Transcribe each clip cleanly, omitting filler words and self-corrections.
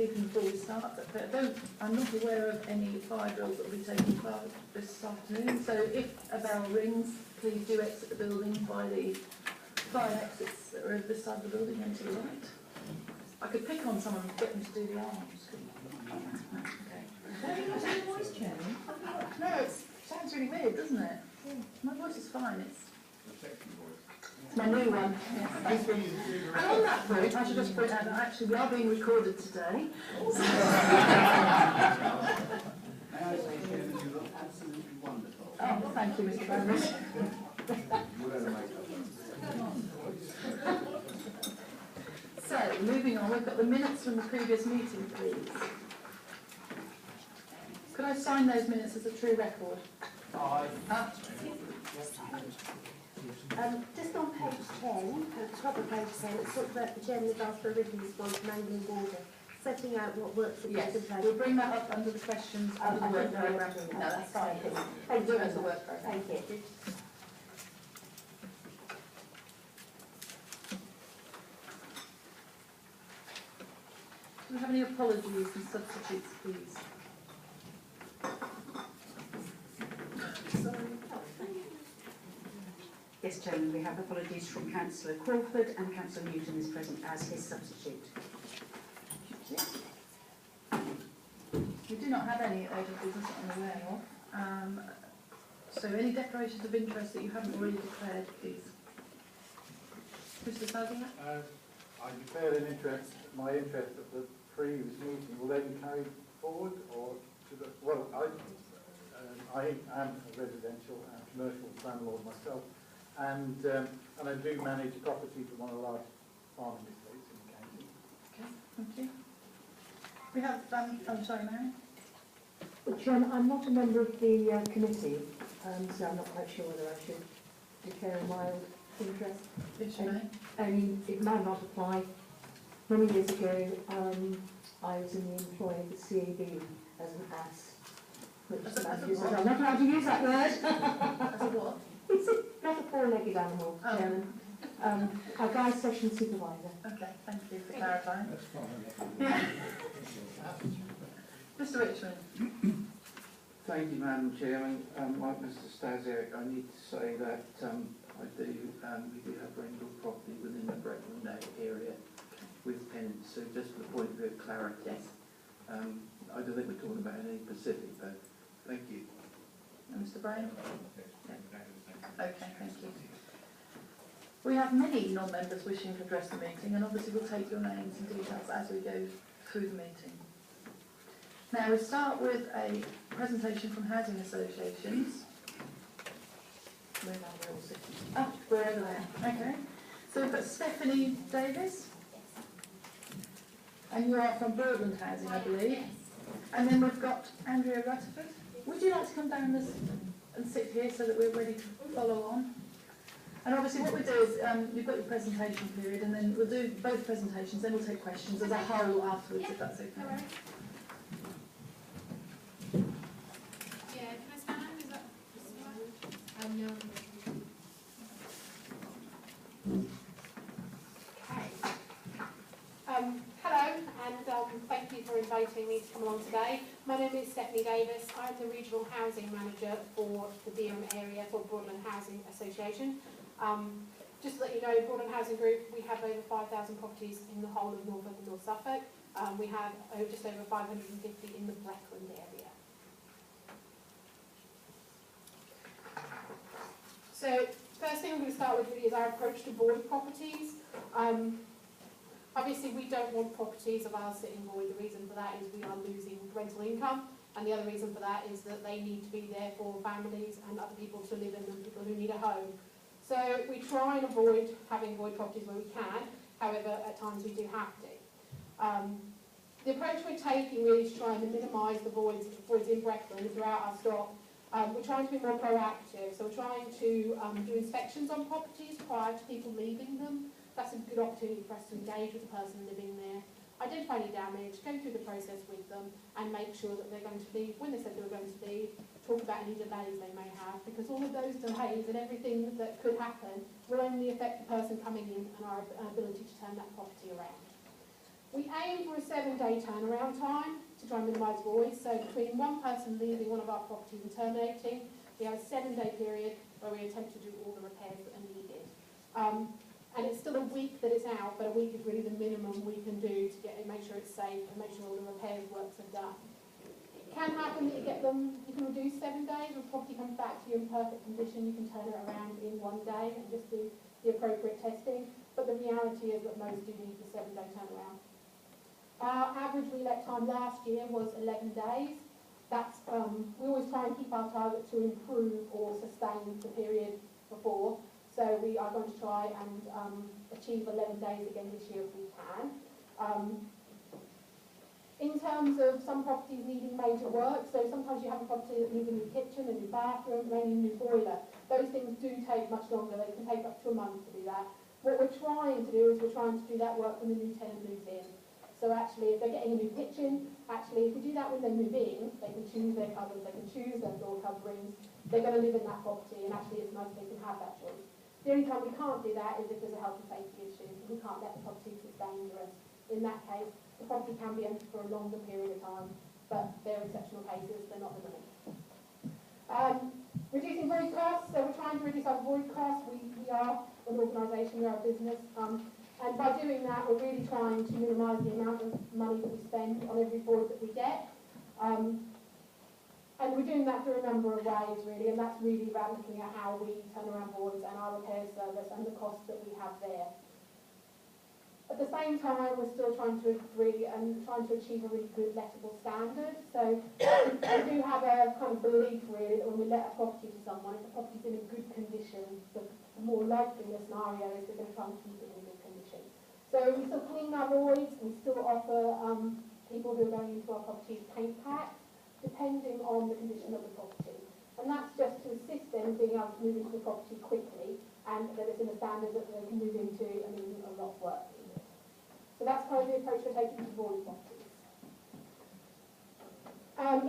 keeping before we start. But I'm not aware of any fire drills that will be taking part this afternoon. So if a bell rings, please do exit the building by the fire exits that are over this side of the building and to the right. I could pick on someone and get them to do the arms. Okay. Have you got any voice, Chairman? No, it sounds really weird, doesn't it? Yeah. My voice is fine. It's my new one. Yes, thank you. And on that point, I should just point out that actually we are being recorded today. May I say, Chairman, you look absolutely wonderful. Oh, well, thank you, Mr. Bowers. So, moving on, we've got the minutes from the previous meeting, please. Could I sign those minutes as a true record? Aye. Just on page 10, at the top of page 10, it talks about the chairman has asked for a written response from Angling Border, setting out what works are Yes, in place. we'll bring that up under the questions under the work programme. No, that's fine. Thank Do you. it as a work programme. Thank you. Do we have any apologies and substitutes, please? Sorry. Yes, Chairman, we have apologies from Councillor Crawford, and Councillor Newton is present as his substitute. We do not have any urgent business that I'm aware of. So any declarations of interest that you haven't already declared, please? Mr. Sazia? I declared an interest, my interest at the previous meeting. Will they be carried forward, or should I, well, I am a residential and commercial landlord myself, and I do manage property for one of the large farming estates in the county. Okay, thank you. We have, I'm sorry, Mary? Well, Chairman, I'm not a member of the committee, so I'm not quite sure whether I should declare a mild interest. Yes, you may. Only it might not apply. Many years ago, I was in the employ of the CAB as an ass. Which I'm not allowed to use that word. As a what? It's not a four-legged animal, Chairman. A guy session supervisor. Okay, thank you for clarifying. That's fine. Yeah. Mr. Richmond. Thank you, Madam Chairman. Like Mr. Stasiak, I need to say that we do have rental property within the Breckland area with tenants. So just for the point of clarity, Yes. I don't think we're talking about any Pacific, but thank you. And Mr. Brown? Okay, thank you. We have many non-members wishing to address the meeting, and obviously we'll take your names and details as we go through the meeting. Now we start with a presentation from housing associations. Where are they all sitting? Oh, we're over there. Okay. So we've got Stephanie Davis. And you are from Breckland Housing, I believe. And then we've got Andrea Rutherford. Would you like to come down and sit here so that we're ready to follow on? And obviously what we do is, you've got your presentation period, and then we'll do both presentations, then we'll take questions as a whole afterwards, if that's okay. Yeah, can I stand? Is that no. Hello, and thank you for inviting me to come along today. My name is Stephanie Davis. I'm the Regional Housing Manager for the Durham area for Breckland Housing Association. Just to let you know, Breckland Housing Group, we have over 5,000 properties in the whole of Norfolk and North Suffolk. We have just over 550 in the Breckland area. So, first thing I'm going to start with really is our approach to void properties. Obviously, we don't want properties of ours sitting void. The reason for that is we are losing rental income, and the other reason for that is that they need to be there for families and other people to live in them, people who need a home. So we try and avoid having void properties where we can. However, at times we do have to. The approach we're taking really is trying to minimise the voids in Breckland throughout our stock. We're trying to be more proactive, so we're trying to do inspections on properties prior to people leaving them. That's a good opportunity for us to engage with the person living there, identify any damage, go through the process with them, and make sure that they're going to leave when they said they were going to leave, talk about any delays they may have, because all of those delays and everything that could happen will only affect the person coming in and our ability to turn that property around. We aim for a 7-day turnaround time to try and minimise voids. So between one person leaving one of our properties and terminating, we have a 7-day period where we attempt to do all the repairs that are needed. And it's still a week that it's out, but a week is really the minimum we can do to make sure it's safe and make sure all the repairs works are done. It can happen that you can reduce 7 days, when property comes back to you in perfect condition, you can turn it around in 1 day and just do the appropriate testing. But the reality is that most do need the 7-day turnaround. Our average relet time last year was 11 days. That's, we always try and keep our target to improve or sustain the period before. So we are going to try and achieve 11 days again this year if we can. In terms of some properties needing major work, so sometimes you have a property that needs a new kitchen, a new bathroom, maybe a new boiler. Those things do take much longer. They can take up to a month to do that. What we're trying to do is we're trying to do that work when the new tenant moves in. So actually, if they're getting a new kitchen, actually, if we do that when they move in, they can choose their cupboards, they can choose their floor coverings, they're going to live in that property, and actually it's nice they can have that choice. The only time we can't do that is if there's a health and safety issue. We can't let the property if it's dangerous. In that case, the property can be empty for a longer period of time, but they're exceptional cases, they're not the limit. Reducing void costs, so we're trying to reduce our void costs. We are an organisation, we are a business, and by doing that, we're really trying to minimise the amount of money that we spend on every void that we get. And we're doing that through a number of ways, really, and that's really about looking at how we turn around voids and our repair service and the costs that we have there. At the same time, we're still trying to agree and trying to achieve a really good lettable standard. So we do have a kind of belief, really, that when we let a property to someone, if the property's in a good condition, the more likely the scenario is they're going to try and keep it in a good condition. So we still clean our voids, we still offer people who are going into our properties paint packs, depending on the condition of the property. And that's just to assist them being able to move into the property quickly and that it's in a standard that they can move into and there isn't a lot of work needed. So that's kind of the approach we're taking to void properties.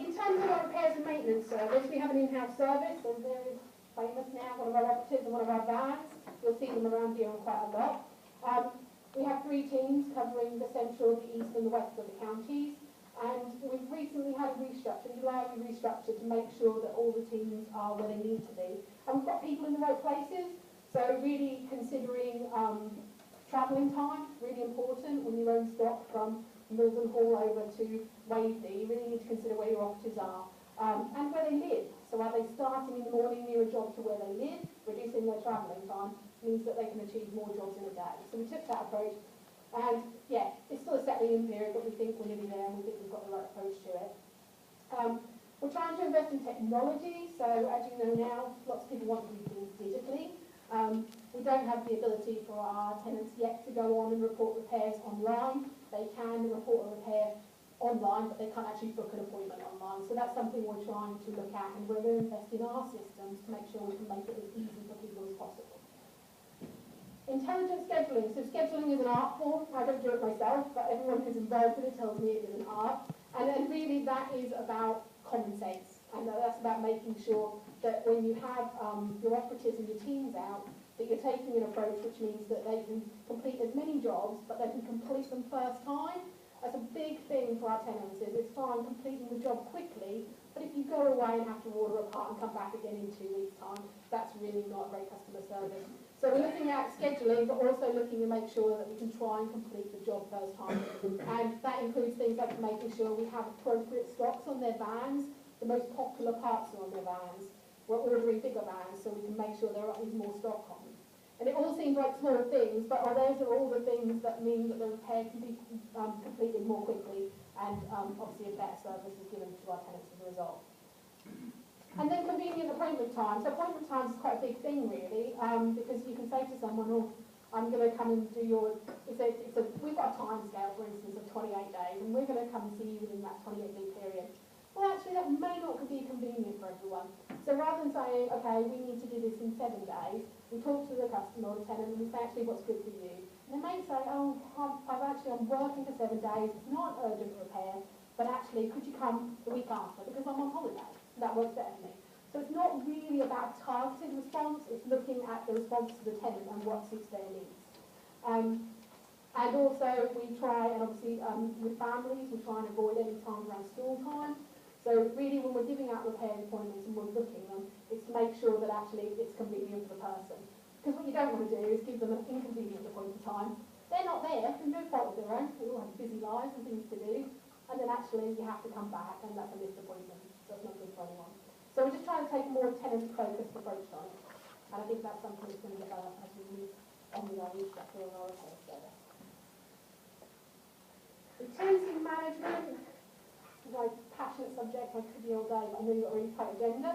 In terms of our repairs and maintenance service, we have an in-house service, and very famous now, one of our operatives and one of our vans. You'll see them around here quite a lot. We have 3 teams covering the central, the east and the west of the counties. And we've recently had a restructure, we restructured to make sure that all the teams are where they need to be. And we've got people in the right places, so really considering travelling time, really important. When you own stock from Milton Hall over to Waverley, you really need to consider where your operatives are and where they live. So are they starting in the morning near a job to where they live, reducing their travelling time, means that they can achieve more jobs in a day. So we took that approach. And yeah, it's still a settling in period, but we think we're nearly there and we think we've got the right approach to it. We're trying to invest in technology, so as you know now, lots of people want to do things digitally. We don't have the ability for our tenants yet to go on and report repairs online. They can report a repair online, but they can't actually book an appointment online. So that's something we're trying to look at, and we're going to invest in our systems to make sure we can make it as easy for people as possible. Intelligent scheduling. So scheduling is an art form. I don't do it myself, but everyone who's involved in it tells me it is an art. And really that is about common sense. And that's about making sure that when you have your operatives and your teams out, that you're taking an approach which means that they can complete as many jobs, but they can complete them first time. That's a big thing for our tenants. It's fine completing the job quickly, but if you go away and have to order a part and come back again in 2 weeks' time, that's really not great customer service. So we're looking at scheduling, but also looking to make sure that we can try and complete the job first time. And that includes things like making sure we have appropriate stocks on their vans. The most popular parts are on their vans. We're ordering bigger vans so we can make sure there is more stock on them. And it all seems like small things, but those are all the things that mean that the repair can be completed more quickly, and obviously a better service is given to our tenants as a result. And then convenient appointment time. So appointment time is quite a big thing, really, because you can say to someone, oh, I'm going to come and do your, we've got a time scale, for instance, of 28 days, and we're going to come and see you within that 28-day period. Well, actually, that may not be convenient for everyone. So rather than saying, okay, we need to do this in 7 days, we talk to the customer or the tenant and we say, actually, what's good for you? And they may say, oh, I'm working for 7 days, it's not an urgent repair, but actually, could you come the week after because I'm on holiday? That works better for me. So it's not really about a targeted response, it's looking at the response to the tenant and what suits their needs. And also we try, and obviously with families, we try and avoid any time around school time. So really when we're giving out repair appointments and we're booking them, it's to make sure that actually it's convenient for the person. Because what you don't want to do is give them an inconvenient appointment time. They're not there, they're no fault of their own, they all have busy lives and things to do. And then actually you have to come back and that's a missed appointment. So it's not good for anyone. So we're just trying to take a more tenant-focused approach on it. And I think that's something that's going to develop as we move on with our restructure and our repair service. The tenancy management, my passionate subject, I could be all day, but I know you've got a really tight agenda.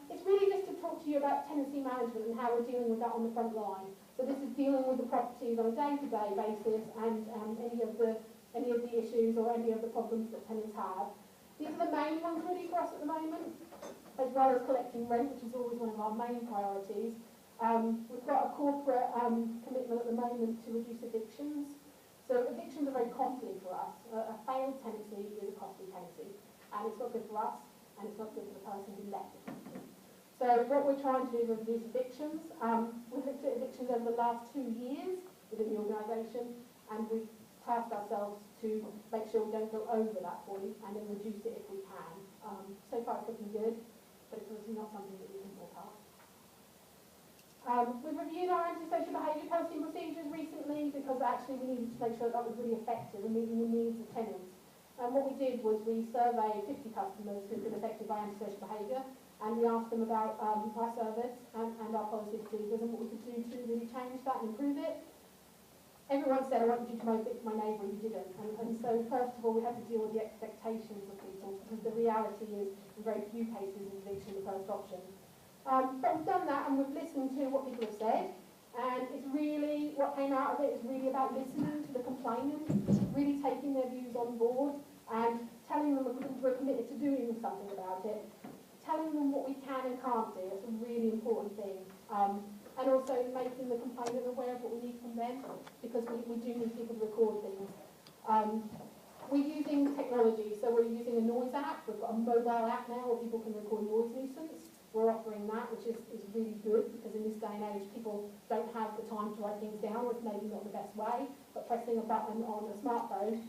It's really just to talk to you about tenancy management and how we're dealing with that on the front line. So this is dealing with the properties on a day-to-day basis and any of the issues or any of the problems that tenants have. These are the main ones really for us at the moment, as well as collecting rent, which is always one of our main priorities. We've got a corporate commitment at the moment to reduce evictions. So evictions are very costly for us. A failed tenancy is a costly tenancy, and it's not good for us, and it's not good for the person who left it. So what we're trying to do is reduce evictions. We've looked at evictions over the last 2 years within the organisation, and we've tasked ourselves to make sure we don't go over that point and then reduce it if we can. So far it's looking good, but it's obviously not something that we can forecast. We've reviewed our antisocial behaviour policy and procedures recently because actually we needed to make sure that was really effective and meeting the needs of tenants. And what we did was we surveyed 50 customers who've been affected by antisocial behaviour, and we asked them about our service and our policy procedures and what we could do to really change that and improve it. Everyone said, I wanted you to evict my neighbour, and you didn't. And so first of all we had to deal with the expectations of people, because the reality is in very few cases is eviction the first option. But we've done that and we've listened to what people have said, and it's really, what came out of it is really about listening to the complainants, really taking their views on board and telling them we're committed to doing something about it, telling them what we can and can't do. It's a really important thing. And also making the complainant aware of what we need from them, because we do need people to record things. We're using technology, so we're using a noise app. We've got a mobile app now where people can record noise nuisance. We're offering that, which is really good, because in this day and age people don't have the time to write things down, or it's maybe not the best way, but pressing a button on a smartphone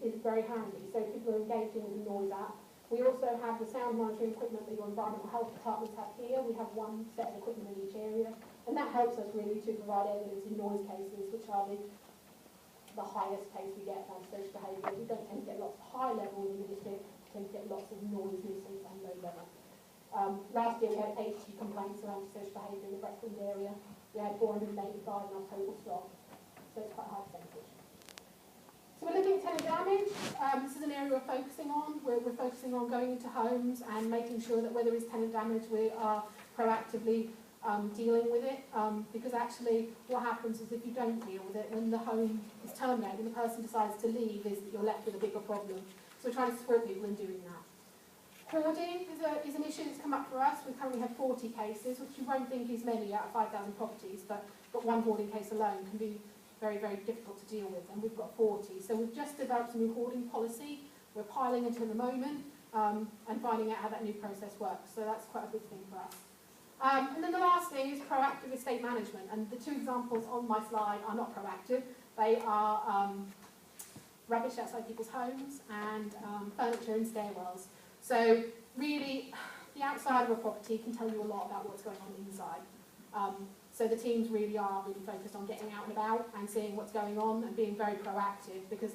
is very handy. So people are engaging with the noise app. We also have the sound monitoring equipment that your environmental health departments have here. We have one set of equipment in each area, and that helps us really to provide evidence in noise cases, which are the highest case we get of antisocial behaviour. We don't tend to get lots of high level in the district, we tend to get lots of noise nuisance and low level. Last year we had 80 complaints of antisocial behaviour in the Breckland area. We had 485 in our total stock, so it's quite a high percentage. So we're looking at tenant damage. This is an area we're focusing on. We're focusing on going into homes and making sure that where there is tenant damage we are proactively dealing with it, because actually what happens is if you don't deal with it, when the home is terminated and the person decides to leave, is that you're left with a bigger problem. So we're trying to support people in doing that. Hoarding is an issue that's come up for us. We currently have 40 cases, which you won't think is many out of 5,000 properties, but one hoarding case alone can be very, very difficult to deal with, and we've got 40. So we've just developed a new hoarding policy. We're piling it at the moment and finding out how that new process works. So that's quite a good thing for us. And then the last thing is proactive estate management. And the two examples on my slide are not proactive. They are rubbish outside people's homes and furniture in stairwells. So really, the outside of a property can tell you a lot about what's going on inside. So the teams really are focused on getting out and about and seeing what's going on and being very proactive, because